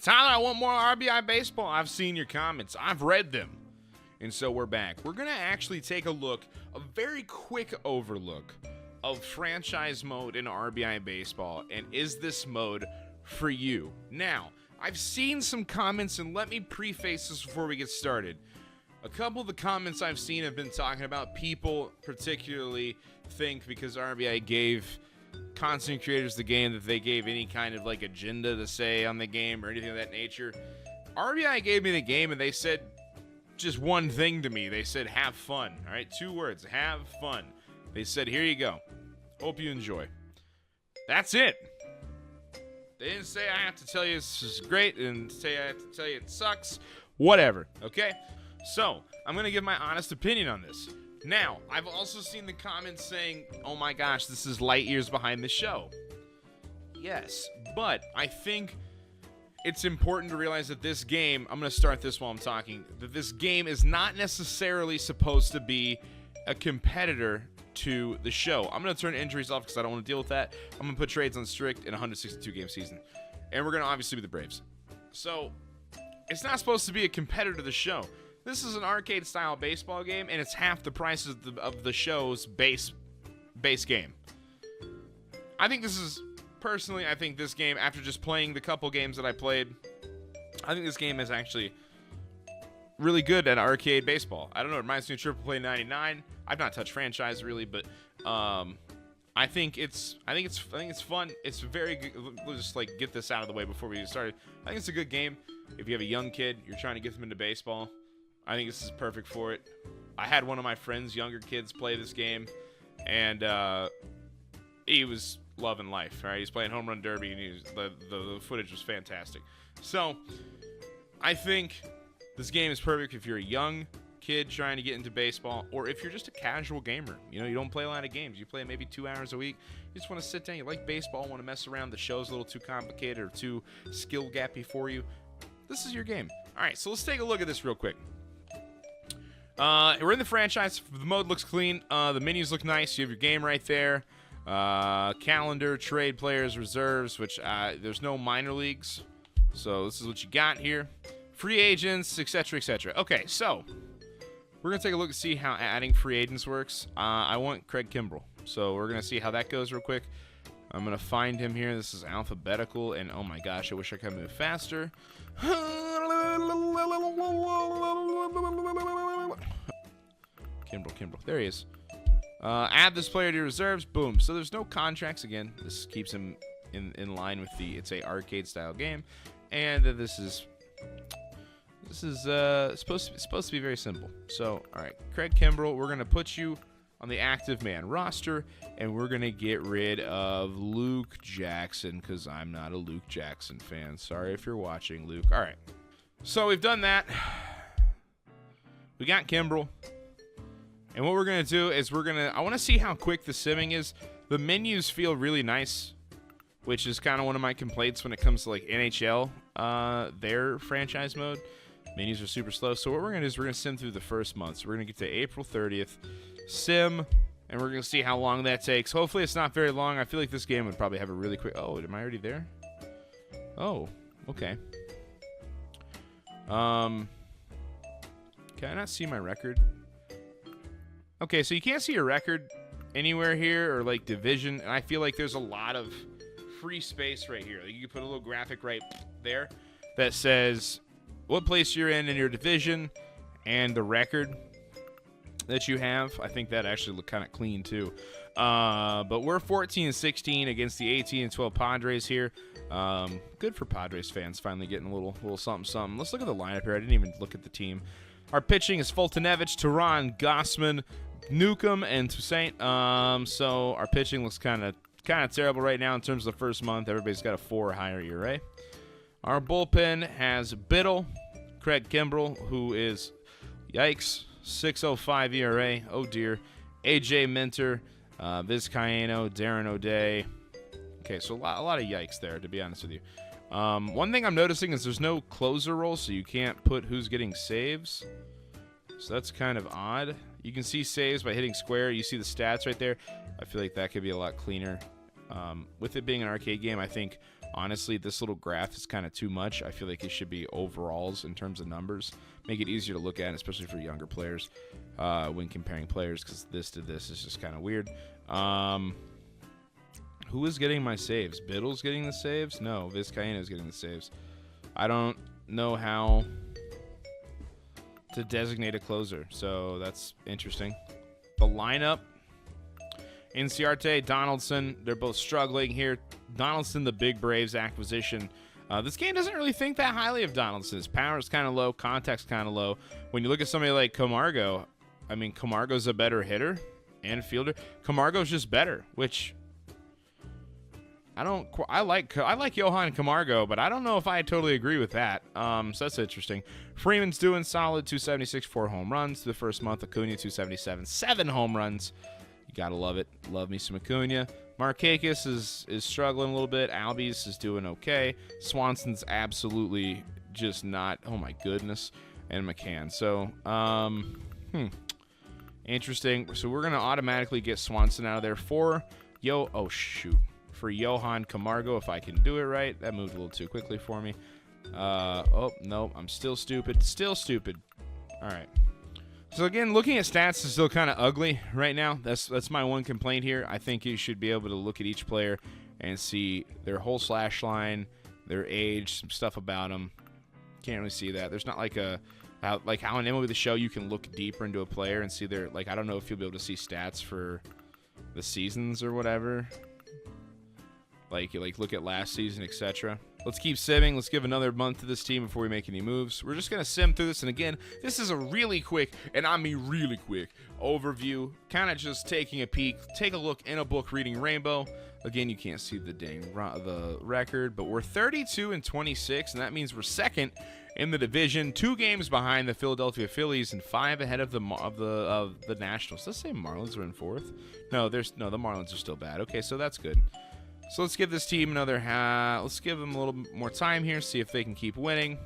Tyler, I want more RBI Baseball. I've seen your comments. I've read them. And so we're back. We're going to actually take a look, a very quick overlook of franchise mode in RBI Baseball. And is this mode for you? Now, I've seen some comments, and let me preface this before we get started. A couple of the comments I've seen have been talking about people particularly think because RBI gave content creators the game that they gave any kind of like agenda to say on the game or anything of that nature. RBI gave me the game and they said just one thing to me. They said, have fun. All right, 2 words, have fun. They said, here you go. Hope you enjoy. That's it. They didn't say I have to tell you this is great and say I have to tell you it sucks. Whatever, okay? So, I'm going to give my honest opinion on this. Now, I've also seen the comments saying, oh my gosh, this is light years behind the show. Yes, but I think it's important to realize that this game, I'm going to start this while I'm talking, that this game is not necessarily supposed to be a competitor to the show. I'm going to turn injuries off because I don't want to deal with that. I'm going to put trades on strict in a 162-game season. And we're going to obviously be the Braves. So, it's not supposed to be a competitor to the show. This is an arcade-style baseball game, and it's half the price of the show's base game. I think this is, personally, I think this game, after just playing the couple games that I played, I think this game is actually really good at arcade baseball. I don't know, it reminds me of Triple Play 99. I've not touched franchise, really, but I think it's fun. It's very good. We'll just, like, get this out of the way before we get started. I think it's a good game. If you have a young kid, you're trying to get them into baseball, I think this is perfect for it. I had one of my friends, younger kids, play this game, and he was loving life. Right, he's playing home run derby, and the footage was fantastic. So, I think this game is perfect if you're a young kid trying to get into baseball, or if you're just a casual gamer. You know, you don't play a lot of games. You play maybe 2 hours a week. You just want to sit down. You like baseball, want to mess around. The show's a little too complicated or too skill gappy for you. This is your game. All right, so let's take a look at this real quick. We're in the franchise. The mode looks clean. The menus look nice. You have your game right there. Calendar, trade players, reserves, which there's no minor leagues. So this is what you got here. Free agents, etc., etc. Okay, so we're going to take a look and see how adding free agents works. I want Craig Kimbrell. So we're going to see how that goes real quick. I'm going to find him here. This is alphabetical, and oh my gosh, I wish I could move faster. Kimbrell. There he is. Add this player to your reserves. Boom. So there's no contracts again. This keeps him in line with it's a arcade style game, and this is supposed to be very simple. So all right, Craig Kimbrell, we're gonna put you on the active man roster, and we're gonna get rid of Luke Jackson because I'm not a Luke Jackson fan. Sorry if you're watching, Luke. All right, so we've done that. We got Kimbrell. And what we're going to do is I want to see how quick the simming is. The menus feel really nice, which is kind of one of my complaints when it comes to like NHL, their franchise mode. Menus are super slow. So what we're going to do is we're going to sim through the first month. So we're going to get to April 30th, sim, and we're going to see how long that takes. Hopefully it's not very long. I feel like this game would probably have a really quick... Oh, am I already there? Oh, okay. Can I not see my record? Okay, so you can't see your record anywhere here or like division, and I feel like there's a lot of free space right here. Like you can put a little graphic right there that says what place you're in your division and the record that you have. I think that actually looked kind of clean too. But we're 14-16 against the 18-12 Padres here. Good for Padres fans finally getting a little something. Let's look at the lineup here. I didn't even look at the team. Our pitching is Fultonevich, Tehran, Gossman, Newcomb, and Toussaint. So our pitching looks kind of terrible right now in terms of the first month. Everybody's got a 4 or higher ERA. Our bullpen has Biddle, Craig Kimbrell, who is, yikes, 6.05 ERA. Oh dear. AJ Minter, Vizcaino, Darren O'Day. Okay, so a lot of yikes there, to be honest with you. One thing I'm noticing is there's no closer role, so you can't put who's getting saves. So that's kind of odd. You can see saves by hitting square. You see the stats right there. I feel like that could be a lot cleaner. With it being an arcade game, I think, honestly, this little graph is kind of too much. I feel like it should be overalls in terms of numbers. Make it easier to look at, especially for younger players when comparing players, because this to this is just kind of weird. Who is getting my saves? Biddle's getting the saves? No, Vizcaíno's getting the saves. I don't know how to designate a closer, so that's interesting. The lineup: Inciarte, Donaldson, they're both struggling here. Donaldson, the big Braves acquisition. This game doesn't really think that highly of Donaldson. His power is kind of low, contact's kind of low. When you look at somebody like Camargo, I mean, Camargo's a better hitter and fielder. Camargo's just better, which I like Johan Camargo, but I don't know if I totally agree with that. So that's interesting. Freeman's doing solid, 276, 4 home runs the first month. Acuna, 277, 7 home runs. You gotta love it. Love me some Acuna. Markakis is struggling a little bit. Albies is doing okay. Swanson's absolutely just not. Oh my goodness. And McCann. So, interesting. So we're gonna automatically get Swanson out of there for for Johan Camargo, if I can do it right. That moved a little too quickly for me. Oh no, I'm still stupid. Still stupid. All right. So again, looking at stats is still kind of ugly right now. That's my one complaint here. I think you should be able to look at each player and see their whole slash line, their age, some stuff about them. Can't really see that. There's not like how in MLB The Show you can look deeper into a player and see their, like, I don't know if you'll be able to see stats for the seasons or whatever. Like look at last season, etc. Let's keep simming. Let's give another month to this team before we make any moves. We're just going to sim through this. And again, this is a really quick, and I mean really quick, overview. Kind of just taking a peek. Take a look in a book reading Rainbow. Again, you can't see the record, but we're 32-26, and that means we're second in the division. 2 games behind the Philadelphia Phillies and 5 ahead of the Nationals. Let's say Marlins are in 4th. No, the Marlins are still bad. Okay, so that's good. So let's give this team another, let's give them a little more time here, see if they can keep winning.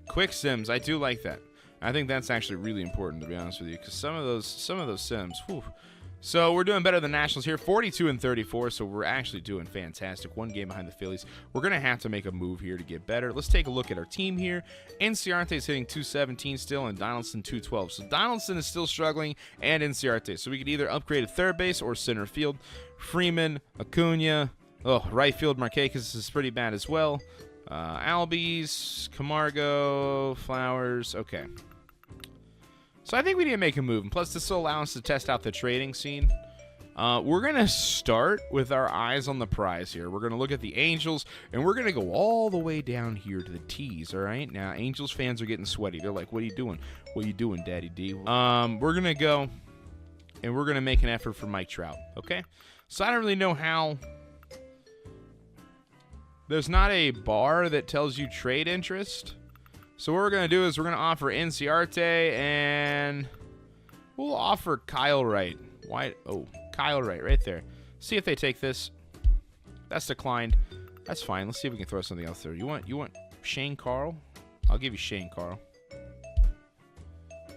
Quick sims, I do like that. I think that's actually really important, to be honest with you, because some of those sims, whew. So we're doing better than Nationals here, 42-34, so we're actually doing fantastic. 1 game behind the Phillies. We're going to have to make a move here to get better. Let's take a look at our team here. Inciarte is hitting 217 still, and Donaldson 212. So Donaldson is still struggling, and Inciarte. So we could either upgrade at third base or center field. Freeman, Acuna, right field Markakis is pretty bad as well. Albies, Camargo, Flowers, okay. So I think we need to make a move, and plus this will allow us to test out the trading scene. We're going to start with our eyes on the prize here. We're going to look at the Angels, and we're going to go all the way down here to the T's, all right? Now, Angels fans are getting sweaty. They're like, what are you doing? What are you doing, Daddy D? We're going to go, and we're going to make an effort for Mike Trout, okay? So I don't really know how. There's not a bar that tells you trade interest. So what we're going to do is we're going to offer Inciarte, and we'll offer Kyle Wright. Kyle Wright right there. See if they take this. That's declined. That's fine. Let's see if we can throw something else there. You want Shane Carl? I'll give you Shane Carl.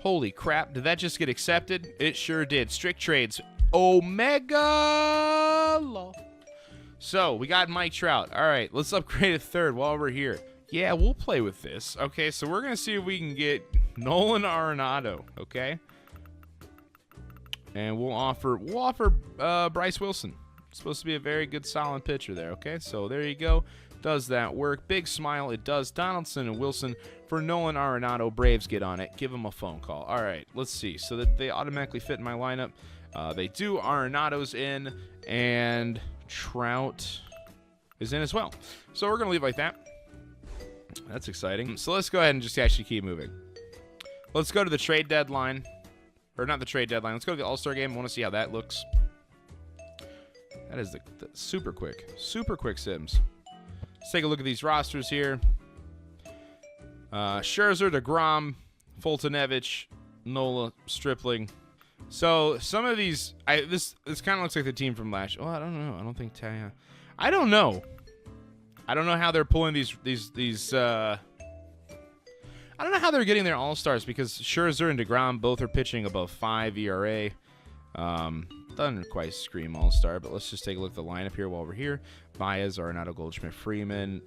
Holy crap. Did that just get accepted? It sure did. Strict trades. Omega Law. So we got Mike Trout. All right, let's upgrade at third while we're here. Yeah, we'll play with this. Okay, so we're going to see if we can get Nolan Arenado, okay? And we'll offer Bryce Wilson. Supposed to be a very good, solid pitcher there, okay? So there you go. Does that work? Big smile. It does. Donaldson and Wilson for Nolan Arenado. Braves get on it. Give them a phone call. All right, let's see. So that they automatically fit in my lineup. They do. Arenado's in, and Trout is in as well. So we're going to leave like that. That's exciting. So let's go ahead and just actually keep moving. Let's go to the trade deadline. Or not the trade deadline. Let's go to the All-Star game. I want to see how that looks. That is the super quick sims. Let's take a look at these rosters here. Scherzer, DeGrom, Fultonevich, Nola, Stripling. So some of these, this kind of looks like the team from last. Oh, I don't know. I don't think Taya. I don't know. I don't know how they're pulling these. I don't know how they're getting their all-stars, because Scherzer and DeGrom both are pitching above 5 ERA. doesn't quite scream all-star, but let's just take a look at the lineup here while we're here. Baez, Arenado, Goldschmidt, Freeman.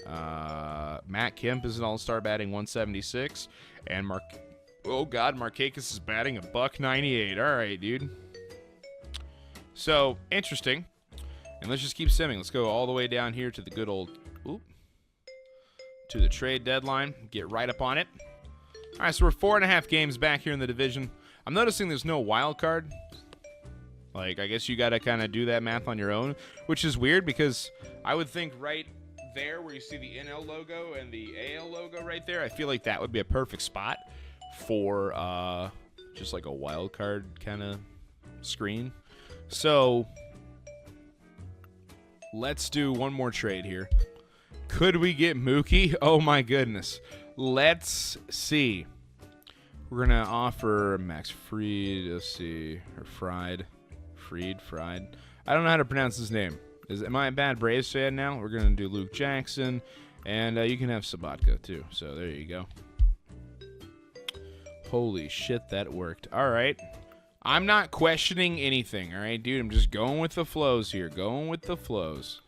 Matt Kemp is an all-star batting 176. And Markakis is batting a $198. All right, dude. So, interesting. And let's just keep simming. Let's go all the way down here to the good old... to the trade deadline. Get right up on it. All right, so we're 4.5 games back here in the division. I'm noticing there's no wild card. Like, I guess you got to kind of do that math on your own, which is weird because I would think right there where you see the NL logo and the AL logo right there, I feel like that would be a perfect spot for just like a wild card kind of screen. So let's do one more trade here. Could we get Mookie? Oh my goodness. Let's see. We're going to offer Max Fried, let's see, or Fried. I don't know how to pronounce his name. Am I a bad Braves fan now? We're going to do Luke Jackson, and you can have Sabatka too. So there you go. Holy shit, that worked. All right. I'm not questioning anything, all right, dude? I'm just going with the flows here. Going with the flows.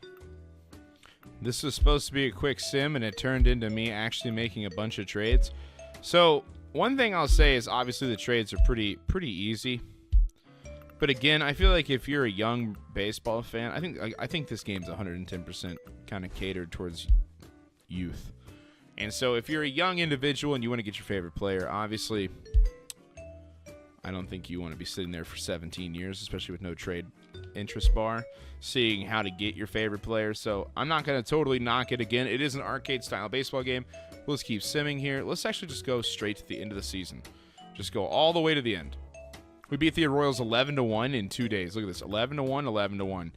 This was supposed to be a quick sim, and it turned into me actually making a bunch of trades. So one thing I'll say is obviously the trades are pretty easy. But again, I feel like if you're a young baseball fan, I think this game's 110% kind of catered towards youth. And so if you're a young individual and you want to get your favorite player, obviously I don't think you want to be sitting there for 17 years, especially with no trade interest bar, seeing how to get your favorite player. So I'm not going to totally knock it again. It is an arcade-style baseball game. Let's keep simming here. Let's actually just go straight to the end of the season. Just go all the way to the end. We beat the Royals 11-1 in 2 days. Look at this, 11-1, 11-1.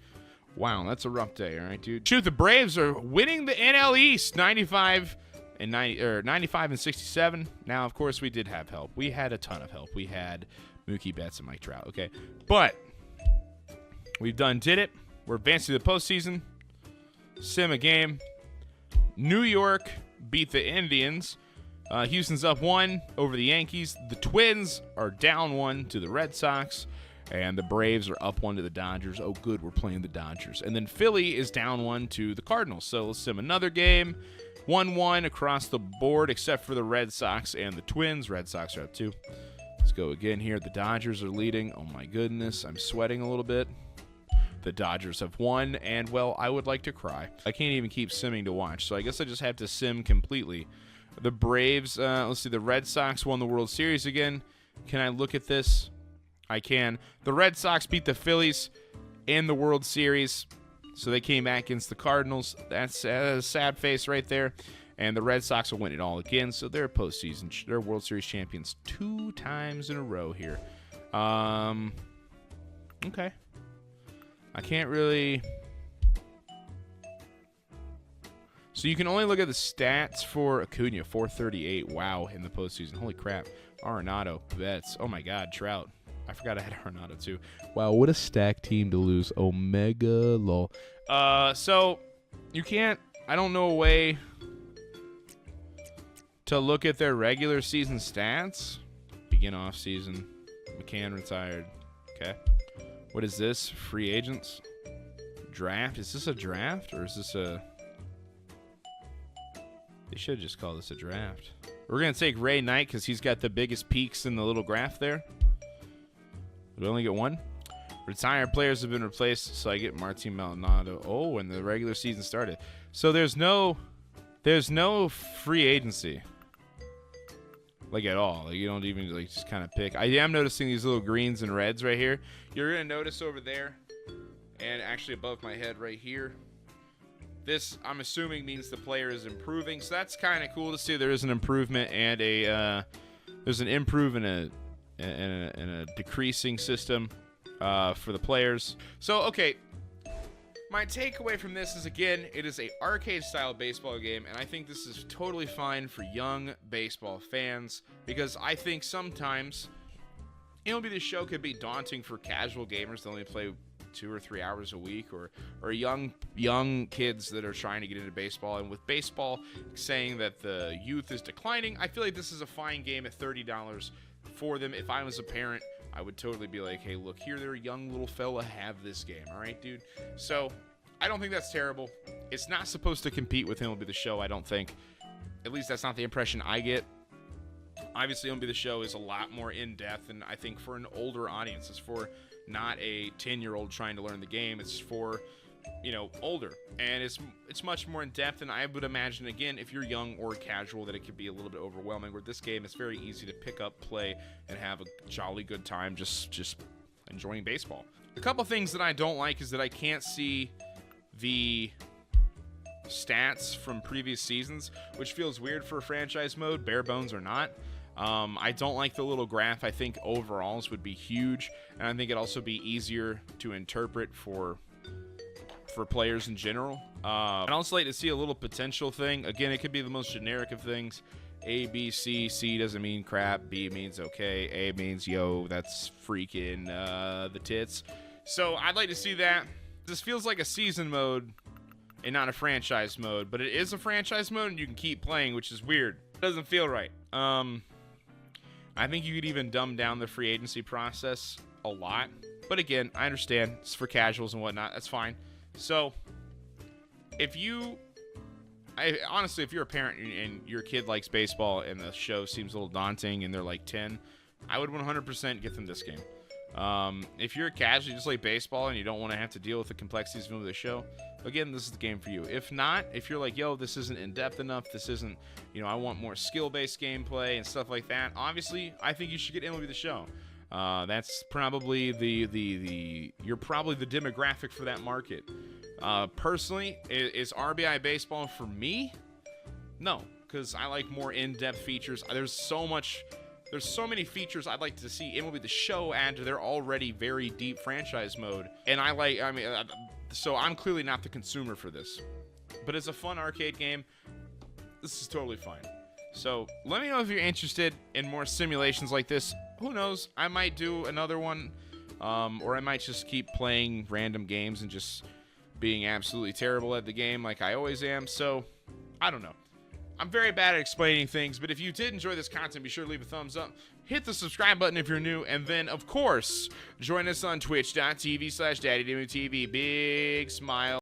Wow, that's a rough day, all right, dude. Shoot, the Braves are winning the NL East, 95 and 67. Now, of course, we did have help. We had a ton of help. We had Mookie Betts and Mike Trout, okay? But we've did it. We're advancing to the postseason. Sim a game. New York beat the Indians. Houston's up 1 over the Yankees. The Twins are down 1 to the Red Sox. And the Braves are up 1 to the Dodgers. Oh, good, we're playing the Dodgers. And then Philly is down 1 to the Cardinals. So let's sim another game. 1-1 across the board, except for the Red Sox and the Twins. Red Sox are up 2. Let's go again here. The Dodgers are leading. Oh, my goodness. I'm sweating a little bit. The Dodgers have won. And, well, I would like to cry. I can't even keep simming to watch. So I guess I just have to sim completely. The Braves, let's see, the Red Sox won the World Series again. Can I look at this? I can. The Red Sox beat the Phillies in the World Series, so they came back against the Cardinals. That's a sad face right there. And the Red Sox will win it all again, so they're postseason. They're World Series champions 2 times in a row here. Okay. I can't really... So you can only look at the stats for Acuna, 438. Wow, in the postseason. Holy crap. Arenado, Betts. Oh, my God, Trout. I forgot I had Arenado, too. Wow, what a stacked team to lose. Omega lol. So you can't... I don't know a way to look at their regular season stats. Begin off season. McCann retired. Okay. What is this? Free agents? Draft? Is this a draft or is this a... They should just call this a draft. We're going to take Ray Knight because he's got the biggest peaks in the little graph there. We only get 1. Retired players have been replaced, so I get Martin Maldonado. Oh, and the regular season started. So there's no free agency. Like at all. Like you don't even like just kind of pick. I am noticing these little greens and reds right here. You're going to notice over there and actually above my head right here. This, I'm assuming, means the player is improving. So that's kind of cool to see. There is an improvement and there's an improve and a decreasing system for the players. So, okay, my takeaway from this is, again, it is a arcade-style baseball game, and I think this is totally fine for young baseball fans because I think sometimes maybe the show could be daunting for casual gamers that only play 2 or 3 hours a week, or young kids that are trying to get into baseball. And with baseball saying that the youth is declining, I feel like this is a fine game at $30 for them. If I was a parent I would totally be like, hey, look, here, there, young little fella, have this game. All right, dude? So I don't think that's terrible. It's not supposed to compete with MLB The Show, I don't think. At least that's not the impression I get. Obviously, MLB The Show is a lot more in-depth, and I think for an older audience. It's for not a 10-year-old trying to learn the game. It's for, you know, older. And it's much more in-depth, and I would imagine, again, if you're young or casual, that it could be a little bit overwhelming. Where this game, it's very easy to pick up, play, and have a jolly good time just enjoying baseball. A couple things that I don't like is that I can't see the stats from previous seasons, which feels weird for a franchise mode, bare bones or not. I don't like the little graph. I think overalls would be huge, and I think it'd also be easier to interpret for players in general. I'd also like to see a little potential thing. Again, it could be the most generic of things. A, B, C. C doesn't mean crap. B means okay. A means yo, that's freaking the tits. So I'd like to see that. This feels like a season mode and not a franchise mode, but it is a franchise mode and you can keep playing, which is weird. It doesn't feel right. I think you could even dumb down the free agency process a lot. But again, I understand it's for casuals and whatnot. That's fine. So honestly, if you're a parent and your kid likes baseball and the show seems a little daunting and they're like 10, I would 100% get them this game. If you're a casual, you just like baseball and you don't want to have to deal with the complexities of the show, again, this is the game for you. If not, if you're like, yo, this isn't in-depth enough, this isn't, you know, I want more skill-based gameplay and stuff like that, obviously, I think you should get MLB The Show. That's probably you're probably the demographic for that market. Personally, is RBI Baseball for me? No, because I like more in-depth features. There's so many features I'd like to see MLB The Show add to their already very deep franchise mode. And so I'm clearly not the consumer for this. But it's a fun arcade game. This is totally fine. So let me know if you're interested in more simulations like this. Who knows? I might do another one. Or I might just keep playing random games and just being absolutely terrible at the game like I always am. So I don't know. I'm very bad at explaining things, but if you did enjoy this content, be sure to leave a thumbs up, hit the subscribe button if you're new, and then, of course, join us on twitch.tv/DaddyDemoTV. Big smile.